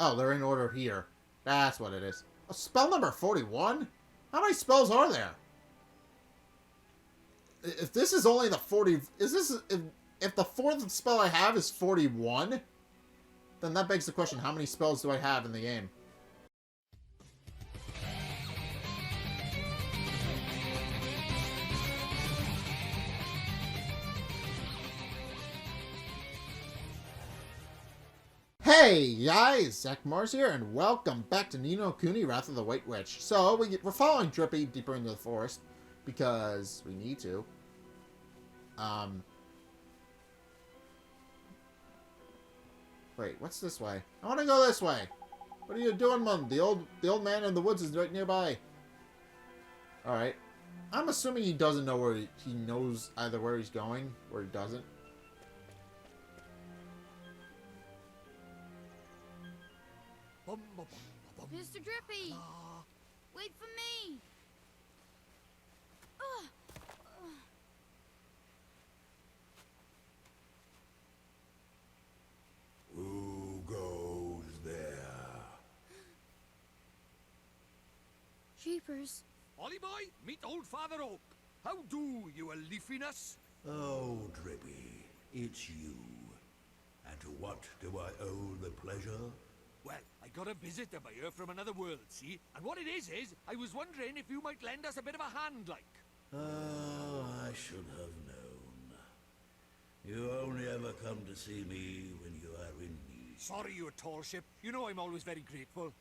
Oh, they're in order here. That's what it is. Oh, spell number 41? How many spells are there? If this is only the 40... Is this... If the fourth spell I have is 41, then that begs the question, how many spells do I have in the game? Hey guys, Zack here, and welcome back to Ni no Kuni, Wrath of the White Witch. So, we're following Drippy deeper into the forest, because we need to. Wait, what's this way? I want to go this way! What are you doing, Mum? The old man in the woods is right nearby. Alright. I'm assuming he doesn't know where he knows either where he's going, or he doesn't. Mr. Drippy! Wait for me! Who goes there? Jeepers. Ollie boy, meet old Father Oak. How do, you a leafiness? Oh, Drippy, it's you. And to what do I owe the pleasure? Well, I got a visitor by here from another world, see? And what it is, I was wondering if you might lend us a bit of a hand, like. Oh, I should have known. You only ever come to see me when you are in need. Sorry, you tall ship. You know I'm always very grateful.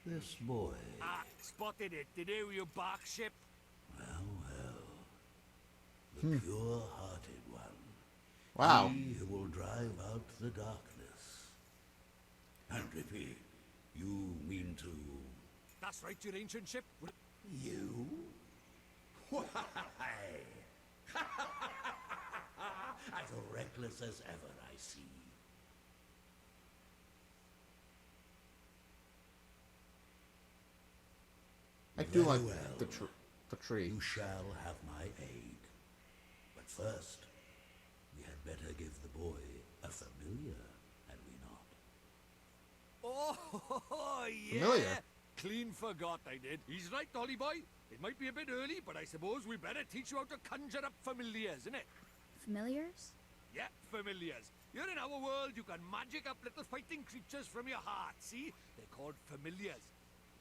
This boy. Ah, spotted it. Did you bark ship? Well. The pure-hearted one. Wow. He who will drive out the darkness. And Drippy, you mean to... That's right, your ancient ship. You? Why? As reckless as ever, I see. I do Very like well. the tree. You shall have my aid. But first, we had better give the boy a familiar, had we not? Oh, yeah. Familiar? Clean forgot I did. He's right, Ollie boy. It might be a bit early, but I suppose we better teach you how to conjure up familiars, innit? Familiars? Yeah, familiars. Here in our world, you can magic up little fighting creatures from your heart, see? They're called familiars.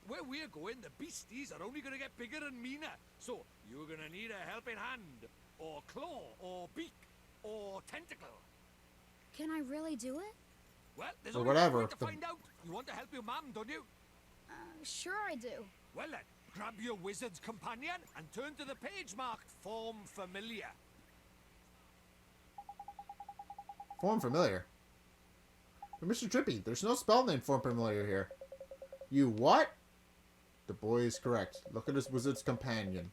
Where we're going, the beasties are only gonna get bigger and meaner. So, you're gonna need a helping hand, or claw, or beak, or tentacle. Can I really do it? Well, there's Or only whatever. one way to find out. You want to help your mum, don't you? Sure I do. Well then, grab your wizard's companion and turn to the page marked Form Familiar. Form familiar. But Mr. Drippy, there's no spell named Form familiar here. You what? The boy is correct. Look at his wizard's companion.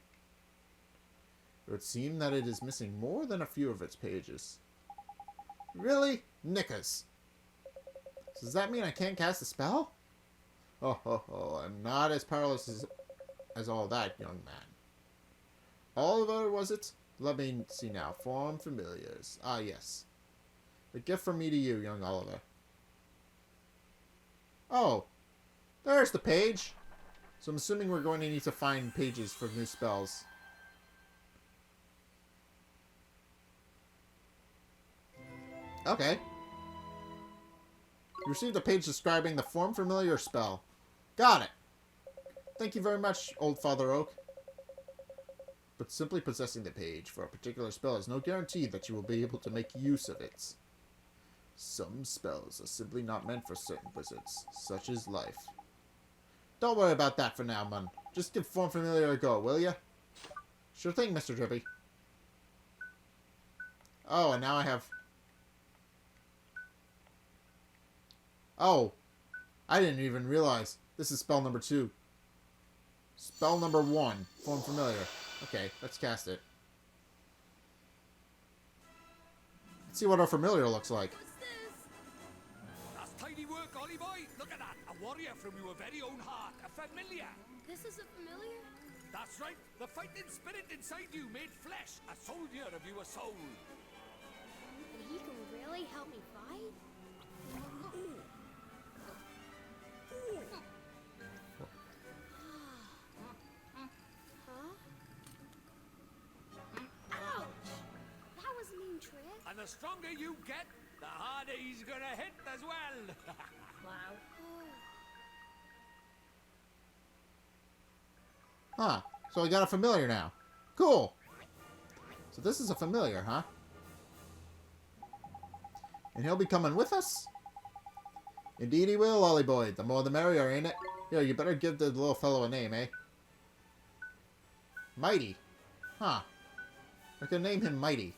It would seem that it is missing more than a few of its pages. Really? Knickers. Does that mean I can't cast a spell? Oh, I'm not as powerless as all that, young man. Oliver, was it? Let me see now. Form familiars. Ah, yes. A gift from me to you, young Oliver. Oh, there's the page. So I'm assuming we're going to need to find pages for new spells. Okay. You received a page describing the Form Familiar spell. Got it. Thank you very much, old Father Oak. But simply possessing the page for a particular spell is no guarantee that you will be able to make use of it. Some spells are simply not meant for certain wizards, such as life. Don't worry about that for now, man. Just give Form Familiar a go, will ya? Sure thing, Mr. Drippy. Oh, and now I have... Oh, I didn't even realize. This is spell number 2. Spell number 1, Form Familiar. Okay, let's cast it. Let's see what our familiar looks like. What's this? That's tidy work, Ollie boy. Look at that. A warrior from your very own heart. A familiar. This is a familiar? That's right. The fighting spirit inside you made flesh. A soldier of your soul. And he can really help me fight? the stronger you get, the harder he's gonna hit as well. Wow. Huh. So I got a familiar now. Cool. So this is a familiar, huh? And he'll be coming with us? Indeed he will, Ollie boy. The more the merrier, ain't it? Here, you better give the little fellow a name, eh? Mighty. Huh. I could name him Mighty.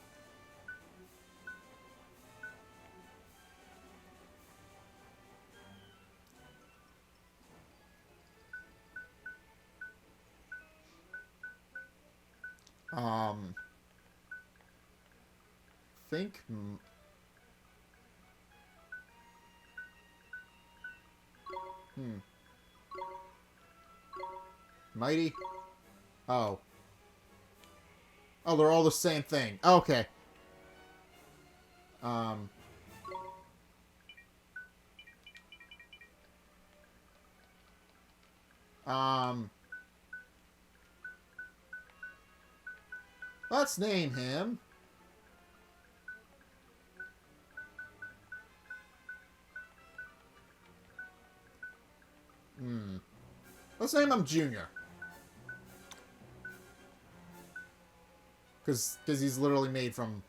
Think... Mighty? Oh. Oh, they're all the same thing. Okay. Let's name him. Let's name him Junior. Because he's literally made from...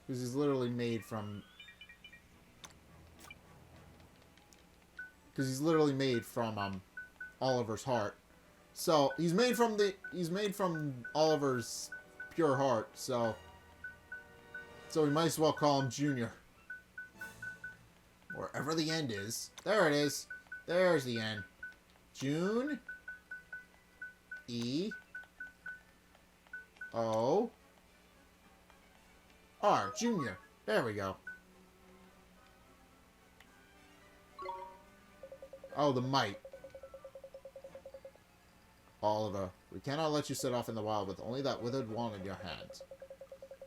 Because he's literally made from... Because he's literally made from, Oliver's heart. So, he's made from Oliver's pure heart, so... So we might as well call him Junior. Wherever the end is. There it is. There's the end. June... E... O... R. Junior. There we go. Oh, the might. Oliver, we cannot let you set off in the wild with only that withered wand in your hand.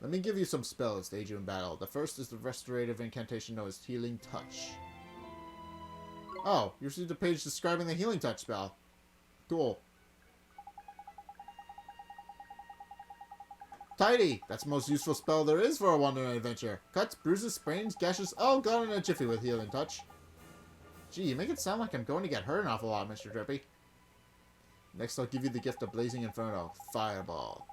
Let me give you some spells to aid you in battle. The first is the restorative incantation known as Healing Touch. Oh, you received a page describing the Healing Touch spell. Cool. Tidy! That's the most useful spell there is for a wandering adventure. Cuts, bruises, sprains, gashes, all gone in a jiffy with Healing Touch. Gee, you make it sound like I'm going to get hurt an awful lot, Mr. Drippy. Next, I'll give you the gift of Blazing Inferno. Fireball.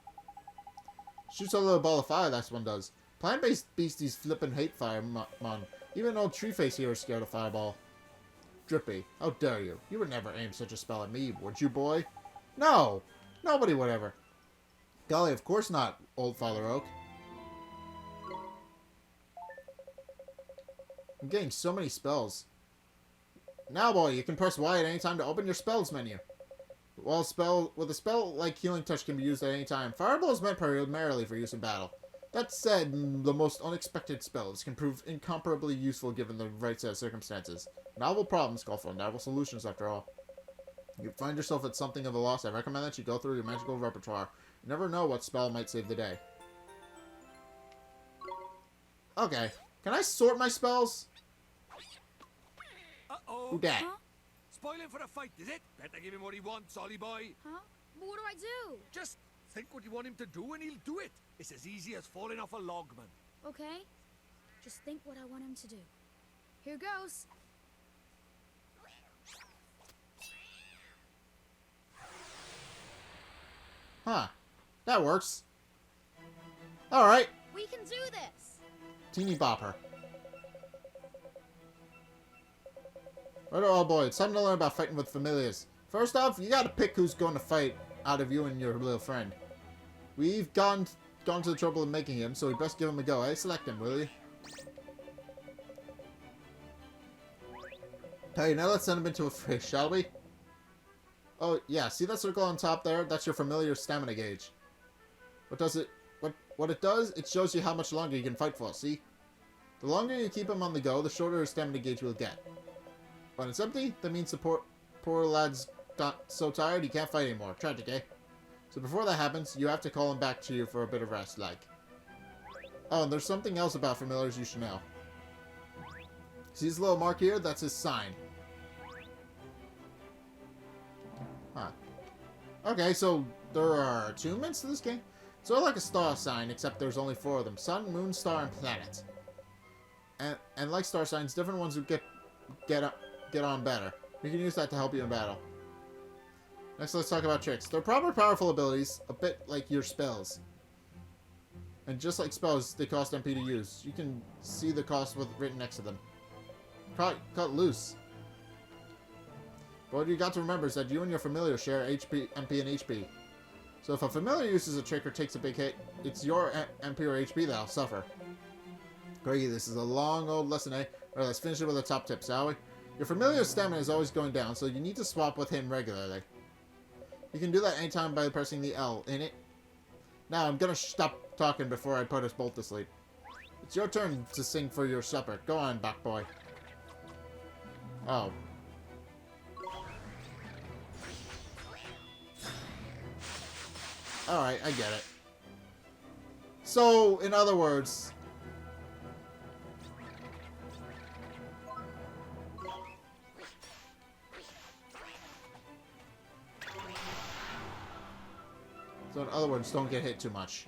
Shoots a little ball of fire, that one does. Plant-based beasties flippin' hate fire, mon. Even old Treeface here is scared of Fireball. Drippy, how dare you? You would never aim such a spell at me, would you, boy? No! Nobody would ever. Golly, of course not, old Father Oak. I'm getting so many spells. Now, boy, you can press Y at any time to open your spells menu. With a spell like Healing Touch can be used at any time, Fireball is meant primarily for use in battle. That said, the most unexpected spells can prove incomparably useful given the right set of circumstances. Novel problems call for novel solutions, after all. If you find yourself at something of a loss, I recommend that you go through your magical repertoire. You never know what spell might save the day. Okay. Can I sort my spells? Uh-oh. Who dat? Huh? Spoiling for a fight, is it? Better give him what he wants, Ollie boy. Huh? But what do I do? Just think what you want him to do and he'll do it. It's as easy as falling off a log, man. Okay. Just think what I want him to do. Here goes. Huh. That works. Alright. We can do this. Teeny bopper. Right, old boy, it's time to learn about fighting with familiars. First off, you gotta pick who's going to fight out of you and your little friend. We've gone to the trouble of making him, so we best give him a go, eh? Select him, will you? Hey, now let's send him into a fray, shall we? Oh, yeah, see that circle on top there? That's your familiar stamina gauge. What it does, it shows you how much longer you can fight for, see? The longer you keep him on the go, the shorter his stamina gauge will get. When it's empty, that means the poor lad's got so tired he can't fight anymore. Tragic, eh? So before that happens, you have to call him back to you for a bit of rest, like. Oh, and there's something else about familiars you should know. See this little mark here? That's his sign. Huh. Okay, so there are attunements to this game. It's sort of like a star sign, except there's only 4 of them. Sun, moon, star, and planet. And like star signs, different ones would get on better. You can use that to help you in battle. Next, let's talk about tricks. They're proper powerful abilities, a bit like your spells. And just like spells, they cost MP to use. You can see the cost written next to them. Cut loose. But what you got to remember is that you and your familiar share MP and HP. So if a familiar uses a trick or takes a big hit, it's your MP or HP that'll suffer. Greggy, this is a long old lesson, eh? Alright, let's finish it with a top tip, shall we? Your familiar's stamina is always going down, so you need to swap with him regularly. You can do that anytime by pressing the L in it. Now, I'm gonna stop talking before I put us both to sleep. It's your turn to sing for your supper. Go on, back boy. Oh. Alright, I get it. So, in other words... don't get hit too much.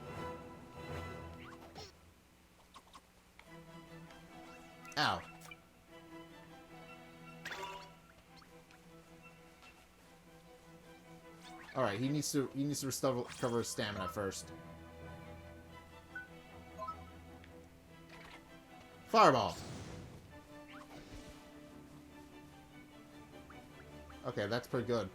Ow. Alright, he needs to recover his stamina first. Fireball. Okay, that's pretty good.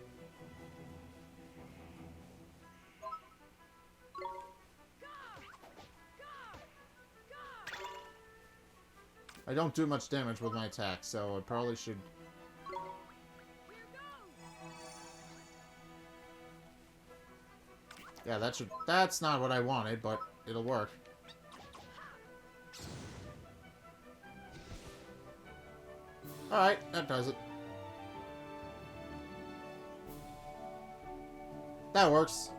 I don't do much damage with my attack, so I probably should... Yeah, that's not what I wanted, but it'll work. Alright, that does it. That works.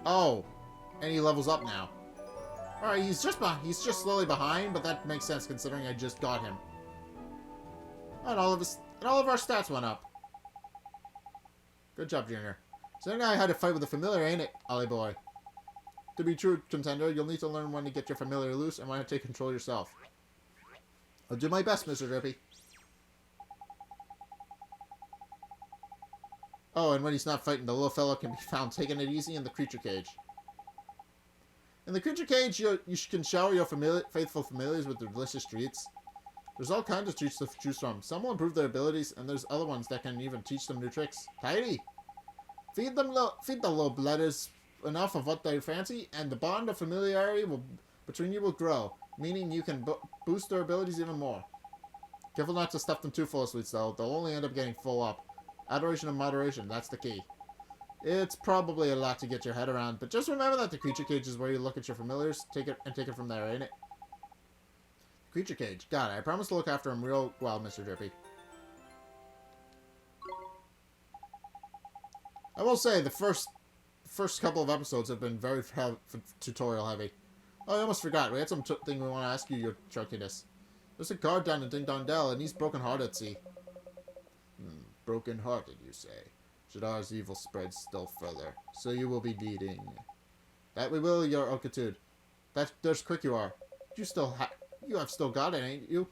Oh, and he levels up now. Alright, he's just slowly behind, but that makes sense considering I just got him. And all of our stats went up. Good job, Junior. So now I had to fight with a familiar, ain't it, Ollie boy? To be true contender, you'll need to learn when to get your familiar loose and when to take control yourself. I'll do my best, Mr. Drippy. Oh, and when he's not fighting, the little fellow can be found taking it easy in the creature cage. In the creature cage, you can shower your faithful familiars with delicious treats. There's all kinds of treats to choose from. Some will improve their abilities, and there's other ones that can even teach them new tricks. Tidy! Feed the little blooders enough of what they fancy, and the bond of familiarity between you will grow, meaning you can boost their abilities even more. Careful not to stuff them too full of sweets, though. They'll only end up getting full up. Adoration and moderation, that's the key. It's probably a lot to get your head around, but just remember that the creature cage is where you look at your familiars, take it from there, ain't it? Creature cage. Got it. I promise to look after him real well, Mr. Drippy. I will say, the first couple of episodes have been very tutorial heavy. Oh, I almost forgot. We had something we want to ask you, your chunkiness. There's a guard down in Ding Dong Dell, and he's broken-hearted, see. Broken-hearted, you say? Jadar's evil spreads still further, so you will be needing. That we will, your Okatude. There's quick you are. You have still got it, ain't you?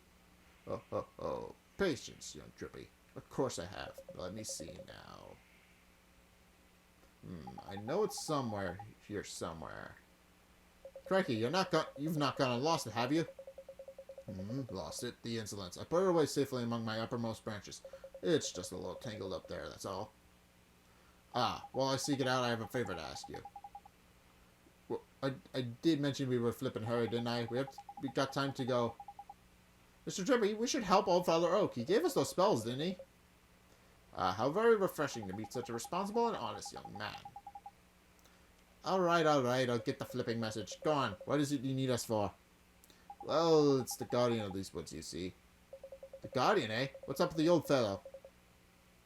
Oh. Patience, young Drippy. Of course I have. Let me see now. I know it's somewhere here somewhere. Crikey, you've not gone and lost it, have you? Lost it. The insolence. I put it away safely among my uppermost branches. It's just a little tangled up there, that's all. While I seek it out, I have a favor to ask you. Well, I did mention we were flipping hurry, didn't I? We got time to go. Mr. Drippy, we should help old Father Oak. He gave us those spells, didn't he? How very refreshing to meet such a responsible and honest young man. Alright, I'll get the flipping message. Go on, what is it you need us for? Well, it's the guardian of these woods, you see. The guardian, eh? What's up with the old fellow?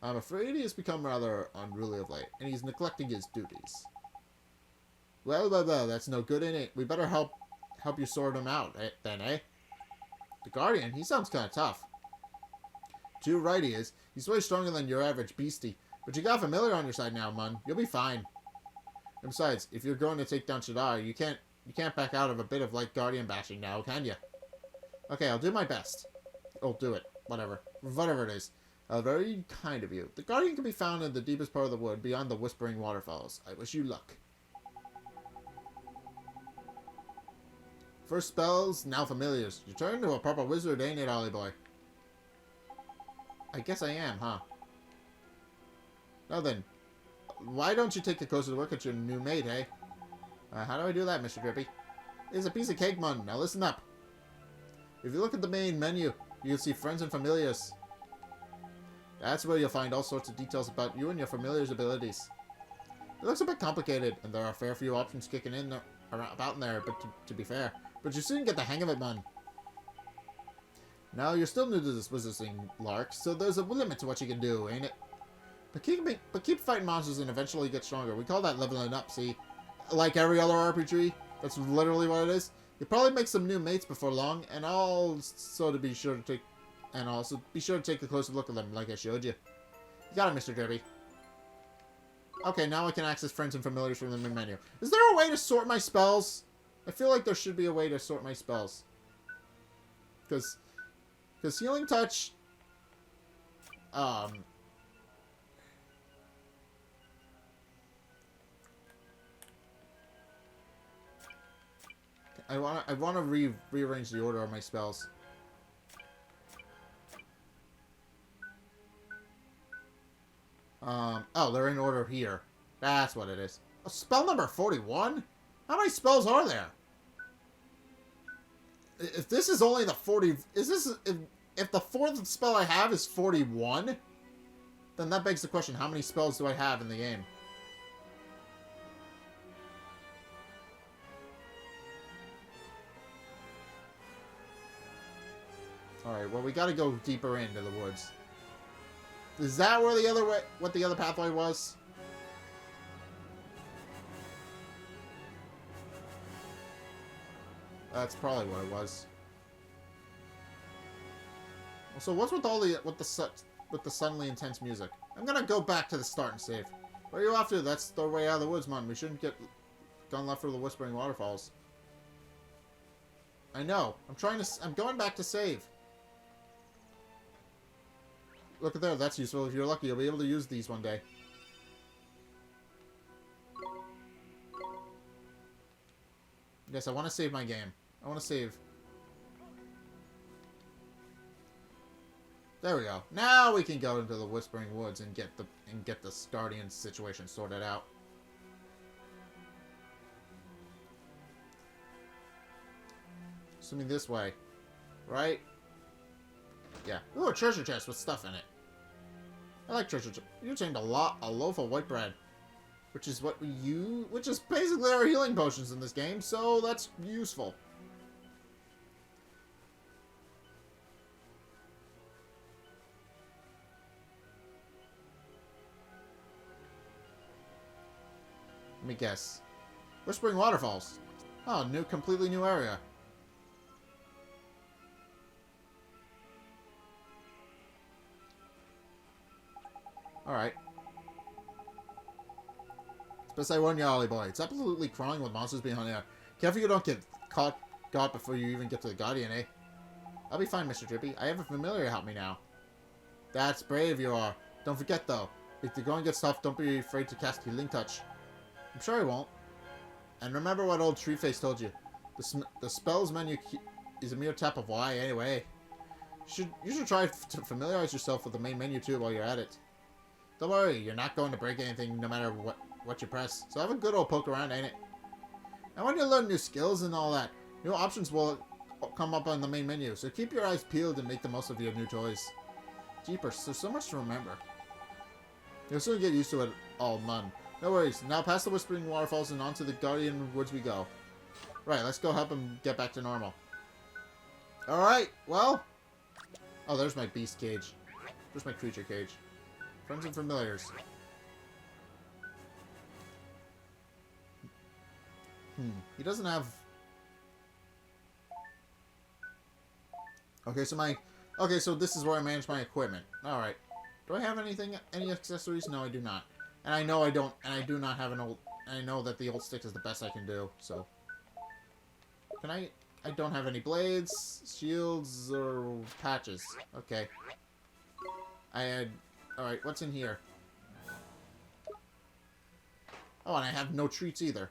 I'm afraid he has become rather unruly of late, and he's neglecting his duties. Well, that's no good, ain't it? We better help you sort him out, then, eh? The guardian? He sounds kind of tough. Too right he is. He's way stronger than your average beastie, But you got a familiar on your side now, Mun. You'll be fine. And besides, if you're going to take down Shadar, you can't back out of a bit of light guardian bashing now, can you? Okay, I'll do my best. I'll do it. Whatever. Whatever it is. Very kind of you. The guardian can be found in the deepest part of the wood, beyond the whispering waterfalls. I wish you luck. First spells, now familiars. You turn into a proper wizard, ain't it, Ollie boy? I guess I am, huh? Now then, why don't you take a closer look at your new mate, eh? How do I do that, Mr. Drippy? It's a piece of cake, Mun. Now listen up. If you look at the main menu, you'll see friends and familiars. That's where you'll find all sorts of details about you and your familiars' abilities. It looks a bit complicated, and there are a fair few options kicking in about in there, but to be fair. But you soon get the hang of it, Mun. Now, you're still new to this wizarding, Lorax, so there's a limit to what you can do, ain't it? But keep fighting monsters and eventually get stronger. We call that leveling up, see? Like every other RPG, that's literally what it is. You'll probably make some new mates before long, and also be sure to take a closer look at them, like I showed you. You got it, Mr. Drippy. Okay, now I can access friends and familiars from the main menu. Is there a way to sort my spells? I feel like there should be a way to sort my spells. Because Healing Touch... I wanna rearrange the order of my spells. Oh, they're in order here. That's what it is. Oh, spell number 41? How many spells are there? If this is only the 40... If the fourth spell I have is 41, then that begs the question, how many spells do I have in the game? Alright, well, we gotta go deeper into the woods. Is that where what the other pathway was? That's probably what it was. So what's with with the suddenly intense music? I'm gonna go back to the start and save. Where are you off to? That's the way out of the woods, man. We shouldn't get gone left for the Whispering Waterfalls. I know. I'm going back to save. Look at there, that's useful. If you're lucky, you'll be able to use these one day. Yes, I want to save my game. I want to save. There we go. Now we can go into the Whispering Woods and get the Guardian situation sorted out. Assuming this way, right? Yeah. Ooh, a treasure chest with stuff in it. I like treasure chest. You obtained a loaf of white bread, which is basically our healing potions in this game, so that's useful. Let me guess. Whispering Waterfalls. Oh, completely new area. Alright. It's best I warn you, Ollie boy. It's absolutely crawling with monsters behind there. Careful you don't get got before you even get to the Guardian, eh? I'll be fine, Mr. Drippy. I have a familiar to help me now. That's brave you are. Don't forget, though. If the going gets tough, don't be afraid to cast Healing Touch. I'm sure I won't. And remember what old Treeface told you. The spells menu is a mere tap of Y, anyway. You should try to familiarize yourself with the main menu, too, while you're at it. Don't worry, you're not going to break anything no matter what you press. So have a good old poke around, ain't it? And when you learn new skills and all that, new options will come up on the main menu. So keep your eyes peeled and make the most of your new toys. Jeepers, there's so much to remember. You'll soon get used to it all, Mun. No worries. Now past the Whispering Waterfalls and onto the Guardian Woods we go. Right, let's go help him get back to normal. Alright, well. Oh, there's my beast cage. There's my creature cage. Friends and familiars. He doesn't have... Okay, so this is where I manage my equipment. Alright. Do I have anything, any accessories? No, I do not. And I know I don't, and I do not have an old, I know that the old stick is the best I can do, so. Can I don't have any blades, shields, or patches. Okay. I had, alright, what's in here? Oh, and I have no treats either.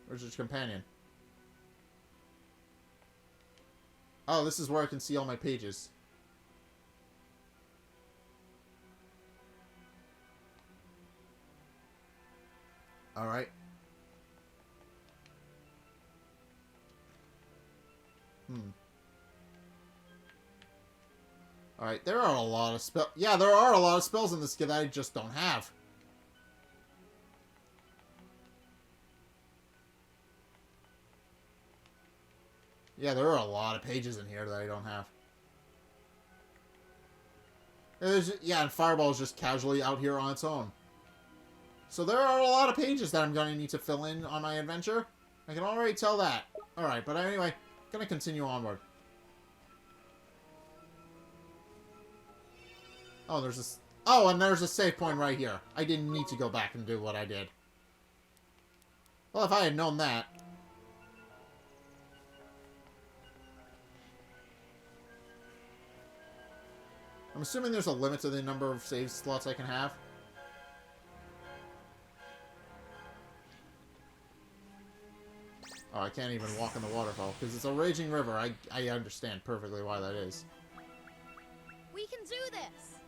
Where's your companion? Oh, this is where I can see all my pages. Alright. Alright, there are a lot of spells. Yeah, there are a lot of spells in this kit that I just don't have. Yeah, there are a lot of pages in here that I don't have. Yeah, and Fireball is just casually out here on its own. So there are a lot of pages that I'm going to need to fill in on my adventure. I can already tell that. Alright, but anyway, going to continue onward. Oh, there's this. Oh, and there's a save point right here. I didn't need to go back and do what I did. Well, if I had known that. I'm assuming there's a limit to the number of save slots I can have. Oh, I can't even walk in the waterfall because it's a raging river. I understand perfectly why that is. We can do this.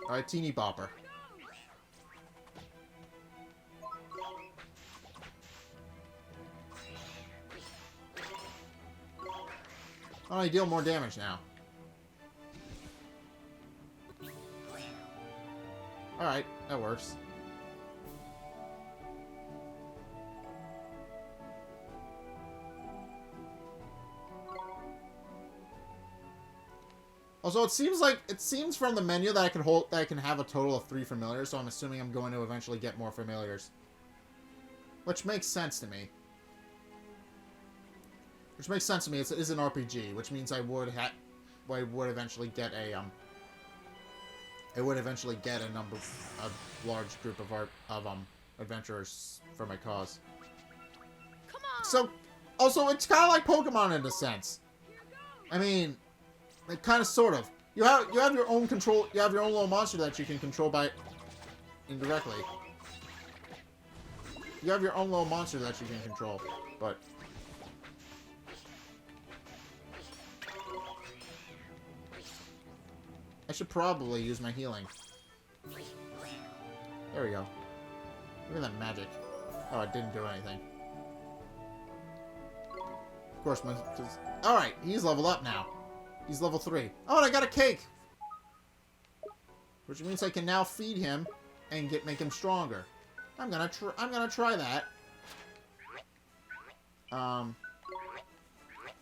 Alright, teeny bopper. Oh, I deal more damage now. Alright, that works. Also, it seems from the menu that I can have a total of 3 familiars, so I'm assuming I'm going to eventually get more familiars. Which makes sense to me. Which makes sense to me. It is an RPG, which means I would eventually get a large group of adventurers for my cause. Come on. So, also, it's kind of like Pokemon in a sense. I mean, like, kind of, sort of. You have your own control. You have your own little monster that you can control by indirectly. You have your own little monster that you can control, but. I should probably use my healing. There we go. Look at that magic. Oh, it didn't do anything. Of course, alright, he's leveled up now. He's level 3. Oh, and I got a cake! Which means I can now feed him and make him stronger. I'm gonna try that.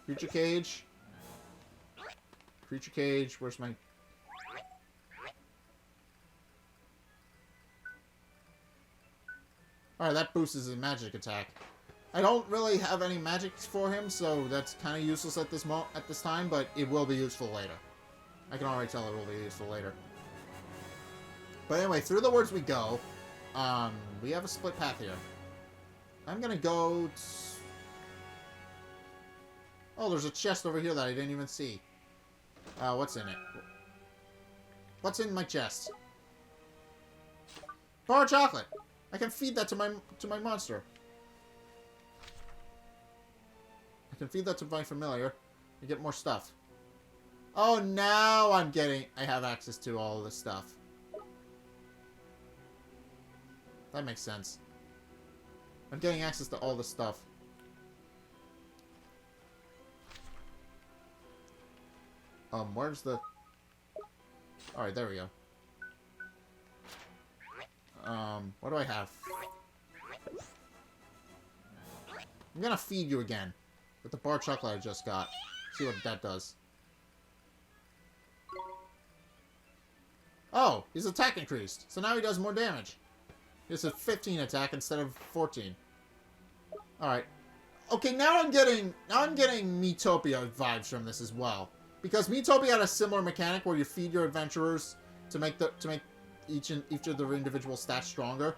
Creature cage. Creature cage, where's my... Alright, that boosts his magic attack. I don't really have any magics for him, so that's kind of useless at this time, but it will be useful later. I can already tell it will be useful later. But anyway, through the woods we go. We have a split path here. I'm gonna go... Oh, there's a chest over here that I didn't even see. What's in it? What's in my chest? Bar of chocolate! I can feed that to my monster. I can feed that to my familiar and get more stuff. Oh, now I have access to all of this stuff. That makes sense. I'm getting access to all this stuff. Where's the... Alright, there we go. What do I have? I'm gonna feed you again. With the bar chocolate I just got. See what that does. Oh, his attack increased. So now he does more damage. It's a 15 attack instead of 14. Alright. Okay, now I'm getting Miitopia vibes from this as well. Because Miitopia had a similar mechanic where you feed your adventurers to make each of their individual stats stronger.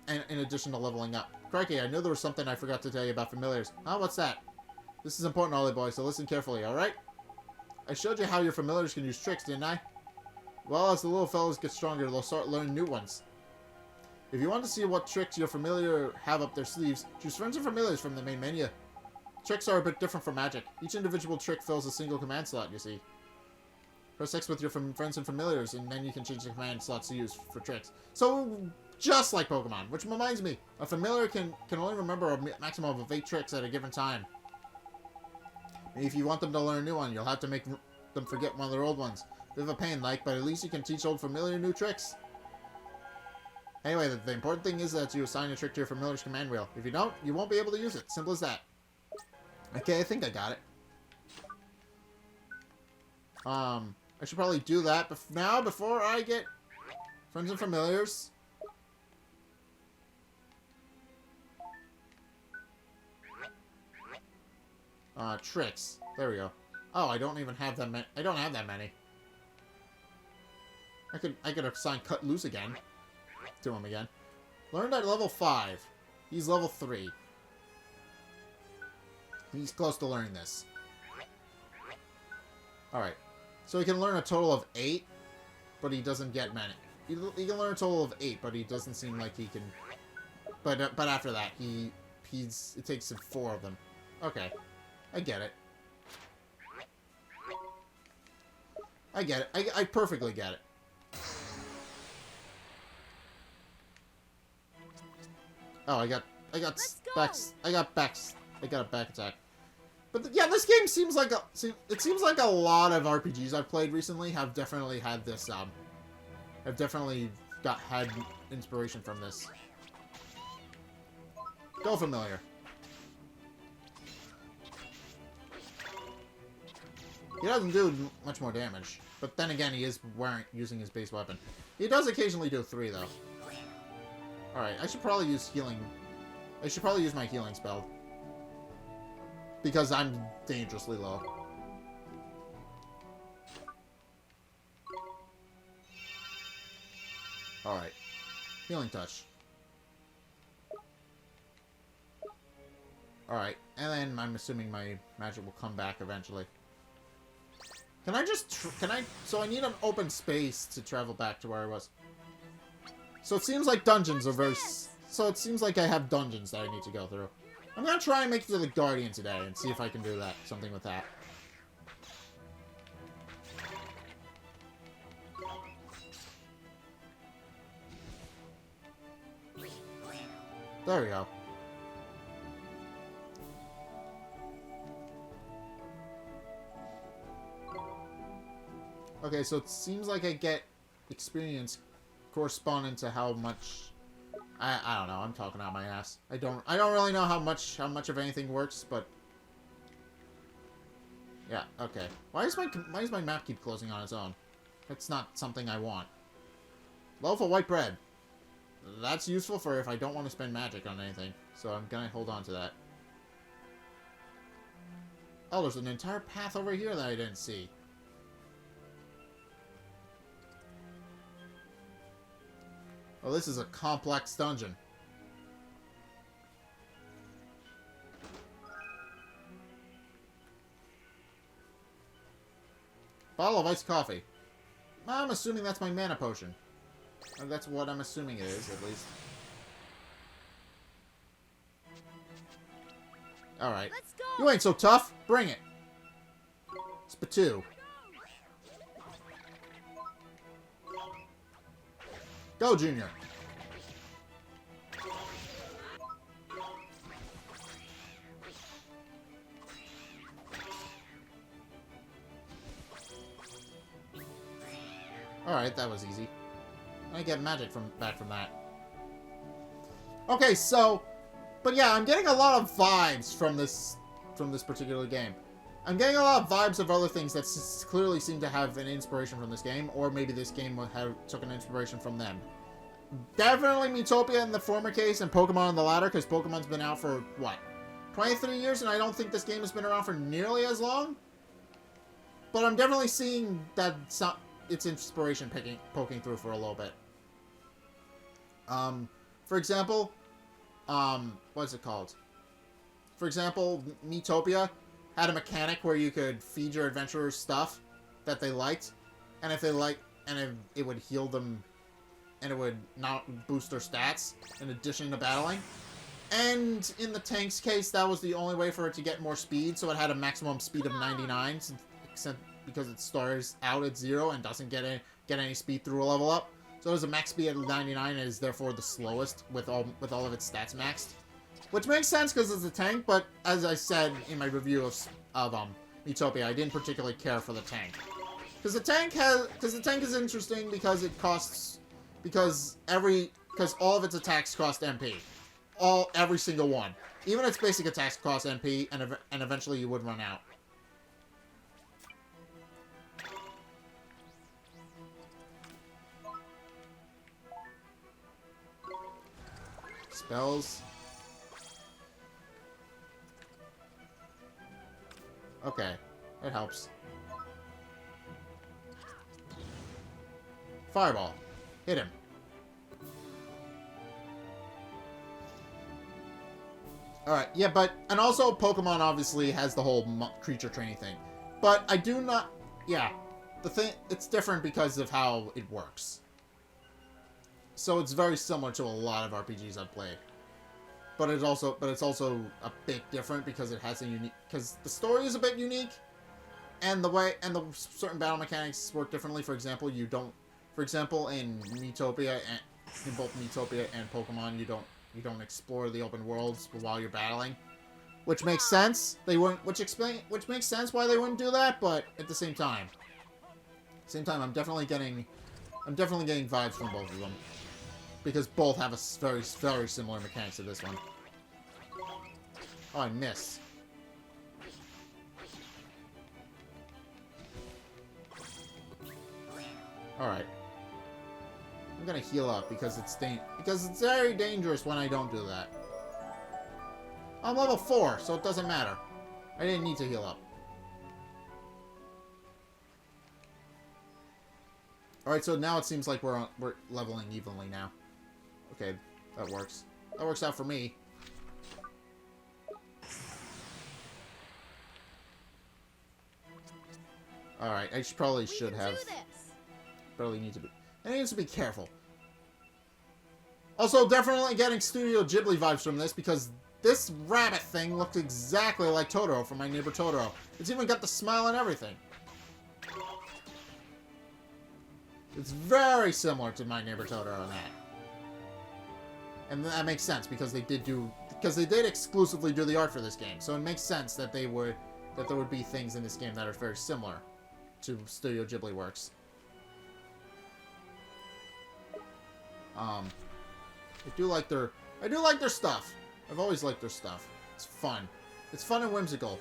And in addition to leveling up. Crikey, I knew there was something I forgot to tell you about familiars. Oh, what's that? This is important, Ollie boy, so listen carefully, alright? I showed you how your familiars can use tricks, didn't I? Well, as the little fellows get stronger, they'll start learning new ones. If you want to see what tricks your familiar have up their sleeves, choose Friends and Familiars from the main menu. Tricks are a bit different from magic. Each individual trick fills a single command slot, you see. Press X with your Friends and Familiars, and then you can change the command slots to use for tricks. So, just like Pokemon, which reminds me, a familiar can only remember a maximum of 8 tricks at a given time. If you want them to learn a new one, you'll have to make them forget one of their old ones. Bit of a pain, like, but at least you can teach old familiar new tricks. Anyway, the important thing is that you assign a trick to your familiar's command wheel. If you don't, you won't be able to use it. Simple as that. Okay, I think I got it. I should probably do that now before I get Friends and Familiars. Tricks. There we go. Oh, I don't even have that many. I don't have that many. I could assign Cut Loose again. To him again. Learned at level 5. He's level 3. He's close to learning this. Alright. So he can learn a total of 8, but he doesn't get many. He can learn a total of 8, but he doesn't seem like he can... But after that, it takes him 4 of them. Okay. I get it. I get it. I perfectly get it. Oh, I got a back attack. But yeah, this game seems like it seems like a lot of RPGs I've played recently have definitely had this have definitely had inspiration from this. Go familiar. He doesn't do much more damage, but then again, he is using his base weapon. He does occasionally do 3 though. Alright, I should probably use healing. I should probably use my healing spell. Because I'm dangerously low. Alright. Healing touch. Alright, and then I'm assuming my magic will come back eventually. Can I just... So I need an open space to travel back to where I was. So it seems like dungeons are very... So it seems like I have dungeons that I need to go through. I'm gonna try and make it to the Guardian today and see if I can do that. Something with that. There we go. Okay, so it seems like I get experience corresponding to how much... I don't know, I'm talking out my ass. I don't really know how much of anything works, but... Yeah, okay. Why does my map keep closing on its own? That's not something I want. Loaf of white bread. That's useful for if I don't want to spend magic on anything. So I'm gonna hold on to that. Oh, there's an entire path over here that I didn't see. Oh, this is a complex dungeon. Bottle of iced coffee. I'm assuming that's my mana potion. Or that's what I'm assuming it is, at least. Alright. You ain't so tough. Bring it. Spatu. Go, Junior. Alright, that was easy. I get magic back from that. Okay, so... But yeah, I'm getting a lot of vibes from this particular game. I'm getting a lot of vibes of other things that clearly seem to have an inspiration from this game, or maybe this game took an inspiration from them. definitely Miitopia in the former case and Pokemon in the latter, because Pokemon's been out for, what, 23 years, and I don't think this game has been around for nearly as long? But I'm definitely seeing that its inspiration poking through for a little bit. For example, what's it called? For example, Miitopia had a mechanic where you could feed your adventurers stuff that they liked, and if they it would heal them, and it would not boost their stats in addition to battling. And in the tank's case, that was the only way for it to get more speed, so it had a maximum speed of 99, except because it starts out at 0 and doesn't get any speed through a level up. So it has a max speed of 99 and is therefore the slowest with all of its stats maxed. Which makes sense because it's a tank, but as I said in my review of Miitopia, I didn't particularly care for the tank. Because the tank is interesting because because all of its attacks cost MP. Every single one. Even its basic attacks cost MP, and eventually you would run out. Spells. Okay, it helps. Fireball. Hit him. Alright, yeah, and also Pokemon obviously has the whole creature training thing. But I do not, yeah, it's different because of how it works. So it's very similar to a lot of RPGs I've played. But it's also a bit different because it has because the story is a bit unique, and the certain battle mechanics work differently. For example, in Miitopia in both Miitopia and Pokemon, you don't explore the open worlds while you're battling, which makes sense. Which makes sense why they wouldn't do that. But at the same time, I'm definitely getting vibes from both of them. Because both have a very, very similar mechanics to this one. Oh, I missed. Alright. I'm gonna heal up because it's very dangerous when I don't do that. I'm level 4, so it doesn't matter. I didn't need to heal up. Alright, so now it seems like we're leveling evenly now. Okay, that works. That works out for me. Alright, I probably should have. Probably need to be. I need to be careful. Also, definitely getting Studio Ghibli vibes from this because this rabbit thing looked exactly like Totoro from My Neighbor Totoro. It's even got the smile and everything. It's very similar to My Neighbor Totoro in that. And that makes sense because they did exclusively do the art for this game. So it makes sense that there would be things in this game that are very similar to Studio Ghibli works. I do like their stuff. I've always liked their stuff. It's fun. It's fun and whimsical.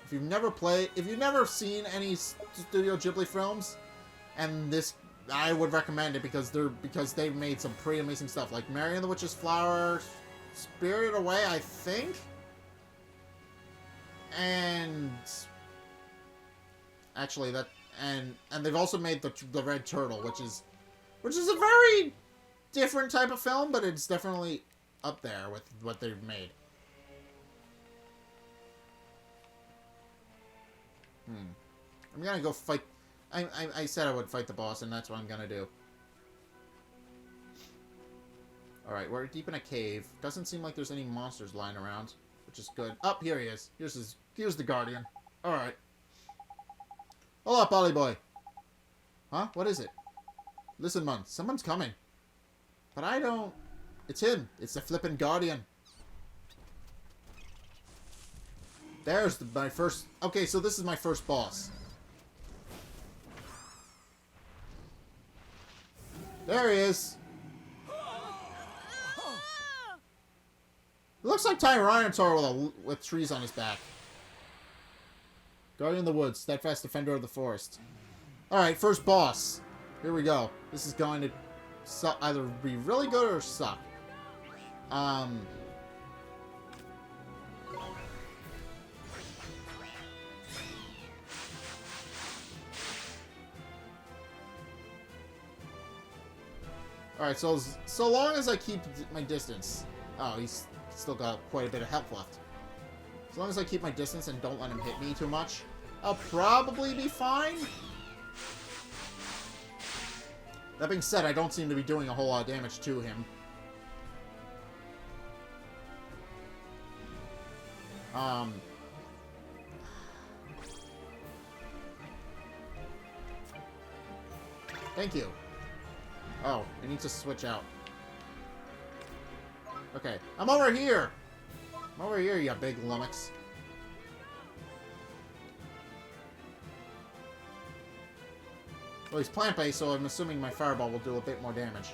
If you've never seen any Studio Ghibli films, and I would recommend it because they've made some pretty amazing stuff, like Mary and the Witch's Flower, Spirited Away, I think, and actually and they've also made the Red Turtle, which is a very different type of film, but it's definitely up there with what they've made. I'm gonna go fight. I said I would fight the boss, and that's what I'm gonna do. Alright, we're deep in a cave. Doesn't seem like there's any monsters lying around, which is good. Oh, here he is. Here's the Guardian. Alright. Hold up, Ollie boy. Huh? What is it? Listen, man. Someone's coming. But I don't... It's him. It's the flippin' Guardian. There's my first... Okay, so this is my first boss. There he is. It looks like Tyranitar with trees on his back. Guardian of the Woods, steadfast defender of the forest. Alright, first boss. Here we go. This is going to either be really good or suck. Alright, so long as I keep my distance... Oh, he's still got quite a bit of health left. As long as I keep my distance and don't let him hit me too much, I'll probably be fine. That being said, I don't seem to be doing a whole lot of damage to him. Thank you. Oh, I need to switch out. Okay, I'm over here! I'm over here, you big lummox. Well, he's plant-based, so I'm assuming my fireball will do a bit more damage.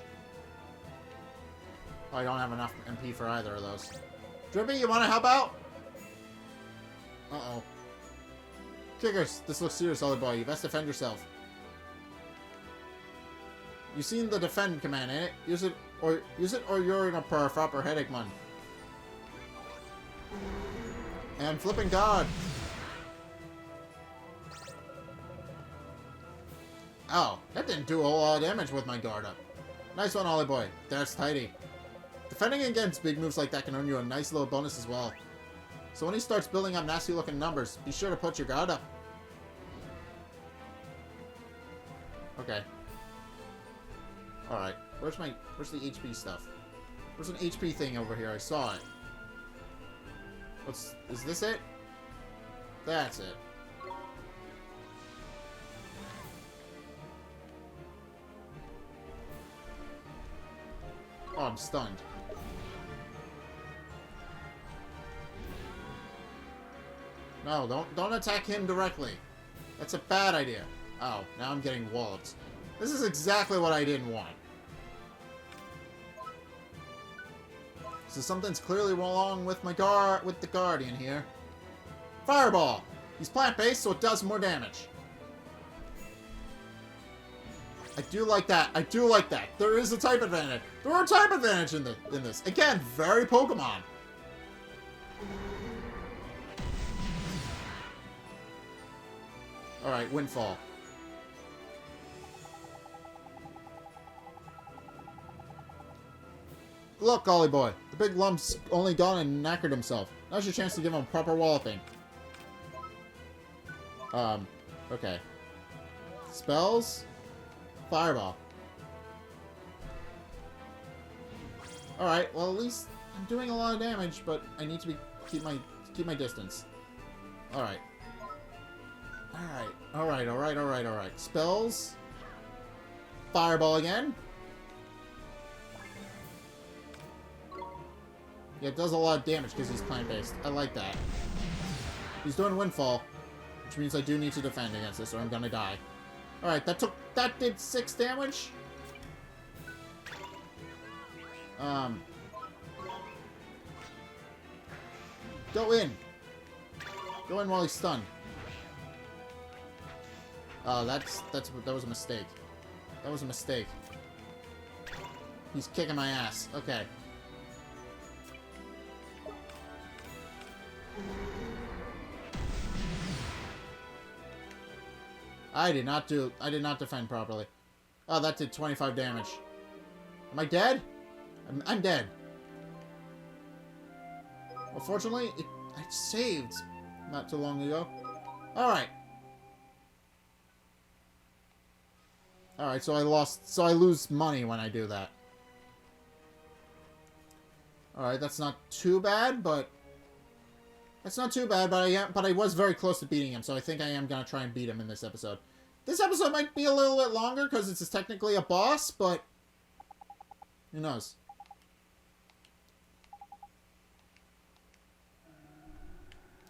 Oh, I don't have enough MP for either of those. Drippy, you want to help out? Uh-oh. Kickers, this looks serious, older boy. You best defend yourself. You seen the defend command, ain't it? Use it or you're in a proper headache, man. And flipping god. Oh, that didn't do a whole lot of damage with my guard up. Nice one, Ollie boy. That's tidy. Defending against big moves like that can earn you a nice little bonus as well. So when he starts building up nasty looking numbers, be sure to put your guard up. Okay. Alright. Where's the HP stuff? There's an HP thing over here. I saw it. Is this it? That's it. Oh, I'm stunned. No, don't attack him directly. That's a bad idea. Oh, now I'm getting walloped. This is exactly what I didn't want. So something's clearly wrong with the Guardian here. Fireball! He's plant-based, so it does more damage. I do like that. I do like that. There is a type advantage. There are a type advantage in this. Again, very Pokemon. Alright, Windfall. Look, Ollie boy. The big lump's only gone and knackered himself. Now's your chance to give him a proper walloping. Okay. Spells? Fireball. Alright, well at least I'm doing a lot of damage, but I need to keep my distance. Alright. Alright. Spells? Fireball again? Yeah, it does a lot of damage because he's plant-based. I like that. He's doing Windfall, which means I do need to defend against this or I'm gonna die. Alright, that did 6 damage? Go in! Go in while he's stunned. Oh, that was a mistake. That was a mistake. He's kicking my ass. Okay. I did not defend properly. Oh, that did 25 damage. Am I dead? I'm dead. Well, fortunately, I saved not too long ago. Alright. Alright, so I lose money when I do that. Alright, that's not too bad, but... That's not too bad, but I was very close to beating him, so I think I am gonna try and beat him in this episode. This episode might be a little bit longer, because it's technically a boss, but... Who knows?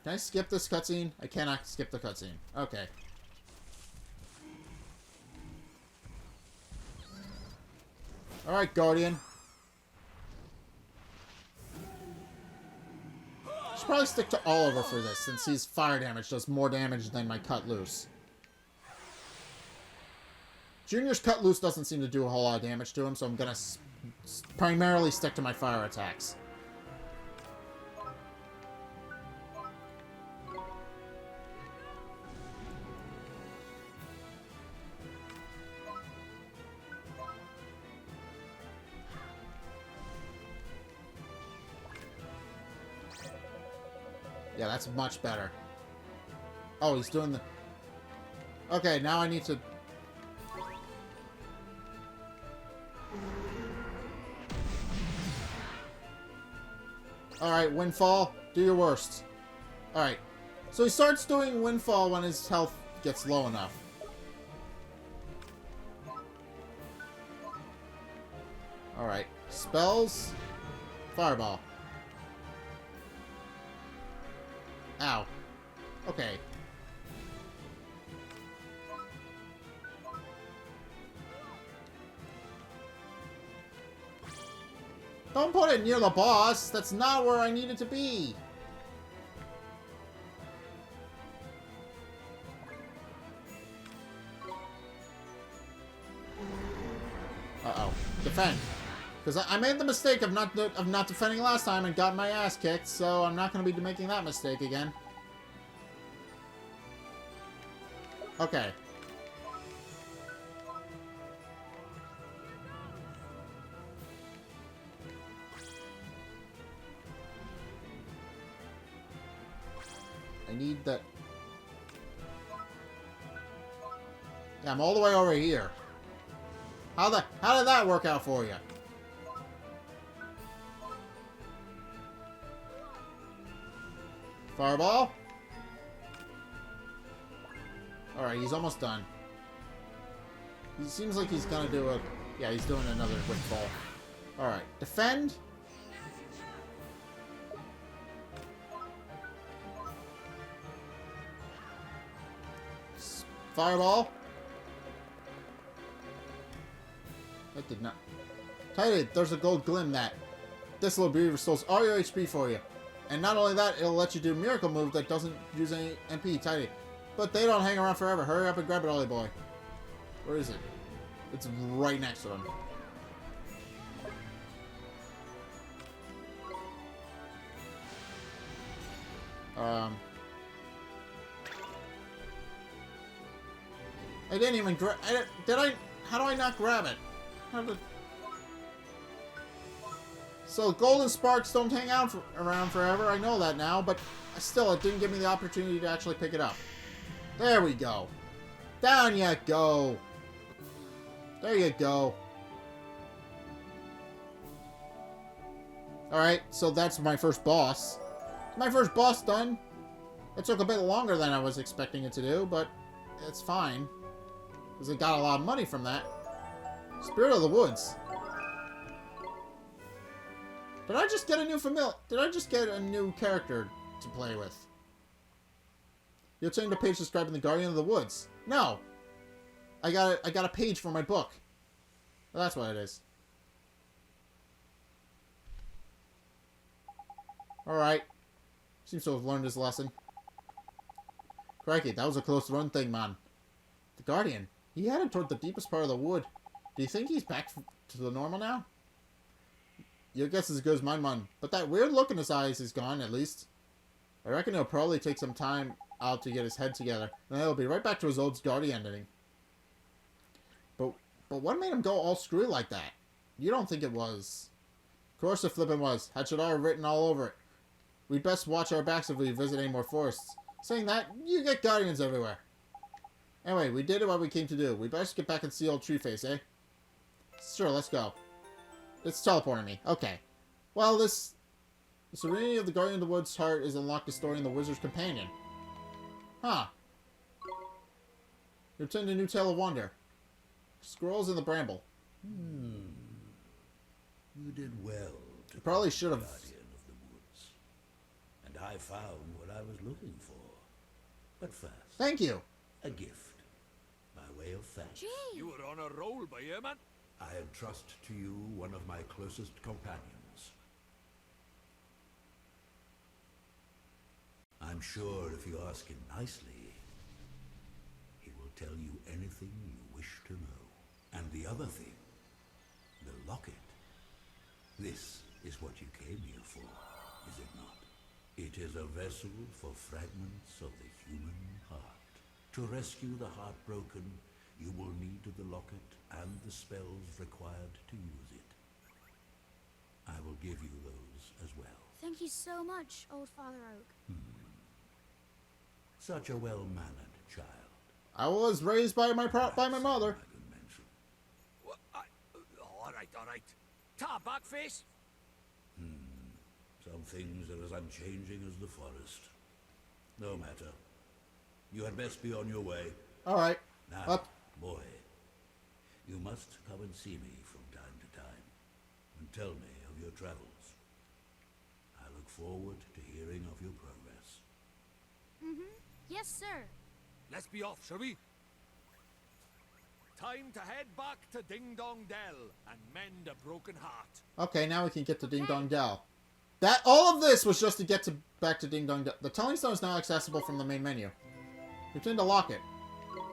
Can I skip this cutscene? I cannot skip the cutscene. Okay. Alright, Guardian. Should probably stick to Oliver for this, since his fire damage does more damage than my cut loose. Junior's cut loose doesn't seem to do a whole lot of damage to him, so I'm gonna primarily stick to my fire attacks. Yeah, that's much better. Oh, he's doing the... Okay, now I need to... Alright, Windfall, do your worst. Alright, so he starts doing Windfall when his health gets low enough. Alright, spells, Fireball. Ow. Okay. Don't put it near the boss. That's not where I need it to be. Uh-oh. Defend. Because I made the mistake of not defending last time and got my ass kicked, so I'm not going to be making that mistake again. Okay. I need that... Yeah, I'm all the way over here. How did that work out for you? Fireball? Alright, he's almost done. He seems like he's gonna do a... Yeah, he's doing another Windfall. Alright, defend. Fireball. That did not... Tidy, there's a gold glim that... This little beauty restores all your HP for you. And not only that, it'll let you do miracle move that doesn't use any MP. Tidy. But they don't hang around forever. Hurry up and grab it, Ollie boy. Where is it? It's right next to him. I didn't even grab... Did I... How do I not grab it? How did... So, golden sparks don't hang out around forever. I know that now, but still, it didn't give me the opportunity to actually pick it up. There we go. Down you go. There you go. Alright, so that's my first boss. My first boss done. It took a bit longer than I was expecting it to do, but it's fine. Because it got a lot of money from that. Spirit of the Woods. Did I just get a new Did I just get a new character to play with? You obtained a page describing the Guardian of the Woods. No! I got a page for my book. Well, that's what it is. Alright. Seems to have learned his lesson. Crikey, that was a close run thing, man. The Guardian. He headed toward the deepest part of the wood. Do you think he's back to the normal now? Your guess is as good as mine, man. But that weird look in his eyes is gone, at least. I reckon he'll probably take some time out to get his head together. And then he'll be right back to his old Guardian ending. But what made him go all screwy like that? You don't think it was... Of course it flippin' was. Had Shadar written all over it. We'd best watch our backs if we visit any more forests. Saying that, you get Guardians everywhere. Anyway, we did what we came to do. We best get back and see old Treeface, eh? Sure, let's go. It's teleporting me. Okay. Well, the Serenity of the Guardian of the Woods' heart is unlocked to storing the Wizard's Companion. Huh. You obtained a new tale of wonder. Squirrels in the bramble. You did well to You probably be should have. Guardian of the Woods. And I found what I was looking for. But first, Thank you. a gift. By way of thanks. Gee. You were on a roll by here, man. I entrust to you one of my closest companions. I'm sure if you ask him nicely, he will tell you anything you wish to know. And the other thing, the locket. This is what you came here for, is it not? It is a vessel for fragments of the human heart. To rescue the heartbroken, you will need the locket and the spells required to use it. I will give you those as well. Thank you so much, Old Father Oak. Such a well-mannered child. I was raised by my mother. I can mention. What? All right. Ta, Backface. Some things are as unchanging as the forest. No matter. You had best be on your way. All right. Now, Up. boy, you must come and see me from time to time and tell me of your travels. I look forward to hearing of your progress. Yes, sir. Let's be off, shall we? Time to head back to Ding Dong Dell and mend a broken heart. Okay, now we can get to Ding Dong Dell. All of this was just to get back to Ding Dong Dell. The Telling Stone is now accessible from the main menu. Return to Locket. You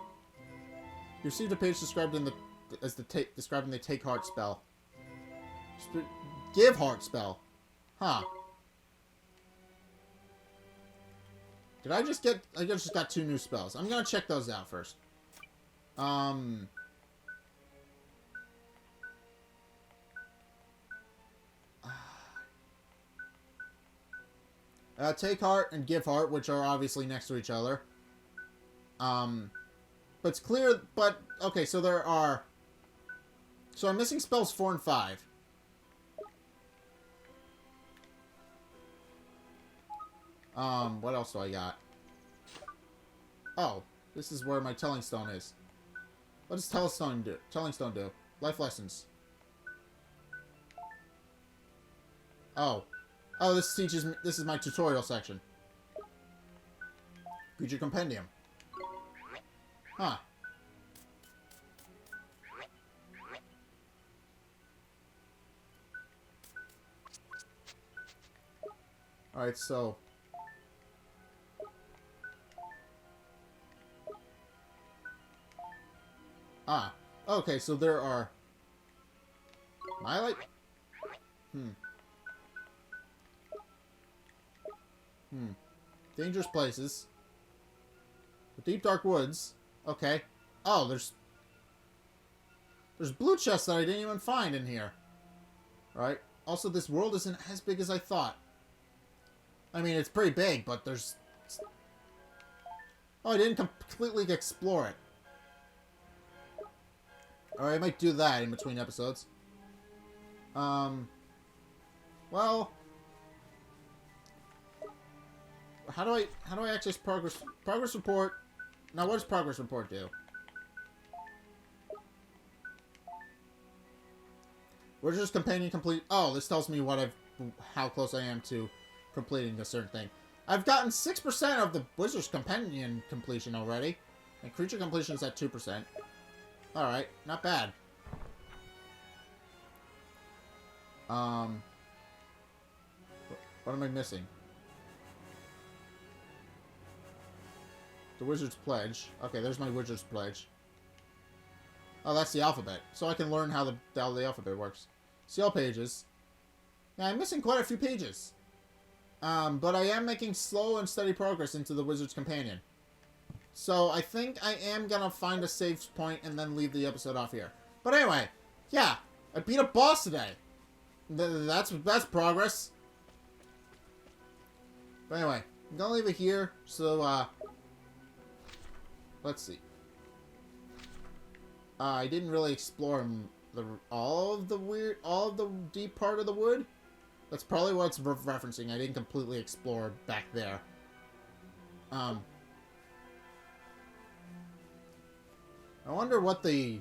received a page described describing the Take Heart spell. Give Heart spell. Huh. Did I just get... I just got 2 new spells. I'm gonna check those out first. Take Heart and Give Heart, which are obviously next to each other. But it's clear... But, okay, so there are... So I'm missing spells 4 and 5. What else do I got? Oh, this is where my Telling Stone is. What does Telling Stone do? Life lessons. Oh. Oh, this is my tutorial section. Creature Compendium. Huh. Alright, so... Ah. Okay, so there are... Dangerous places. The deep dark woods. Okay. Oh, there's blue chests that I didn't even find in here. Right? Also, this world isn't as big as I thought. I mean, it's pretty big, but there's... Oh, I didn't completely explore it. Alright, I might do that in between episodes. Well... How do I access progress report? Now, what does progress report do? Wizard's Companion complete. Oh, this tells me how close I am to completing a certain thing. I've gotten 6% of the Wizard's Companion completion already, and creature completion is at 2%. All right, not bad. What am I missing? The Wizard's Pledge. Okay, there's my Wizard's Pledge. Oh, that's the alphabet. So I can learn how the alphabet works. See all pages. Yeah, I'm missing quite a few pages. But I am making slow and steady progress into the Wizard's Companion. So I think I am gonna find a save point and then leave the episode off here. But anyway, yeah, I beat a boss today. That's progress. But anyway, I'm gonna leave it here. So, let's see. I didn't really explore all of the deep part of the wood. That's probably what it's referencing. I didn't completely explore back there. I wonder what the...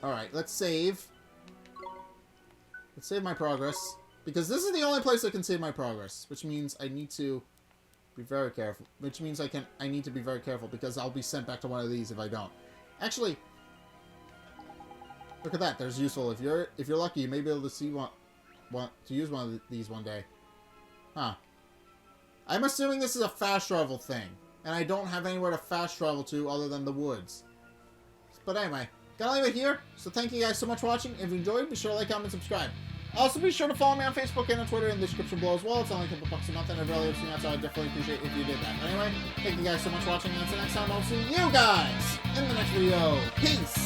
Alright, let's save. Let's save my progress. Because this is the only place I can save my progress. Which means I need to be very careful. Which means I need to be very careful because I'll be sent back to one of these if I don't. Actually, look at that. There's useful. If you're lucky, you may be able to see one use one of these one day. Huh. I'm assuming this is a fast travel thing. And I don't have anywhere to fast travel to other than the woods. But anyway, gotta leave it here. So thank you guys so much for watching. If you enjoyed, be sure to like, comment, subscribe. Also, be sure to follow me on Facebook and on Twitter in the description below as well. It's only a couple bucks a month, and it really helps me out, so I'd definitely appreciate if you did that. But anyway, thank you guys so much for watching, and until next time, I'll see you guys in the next video. Peace!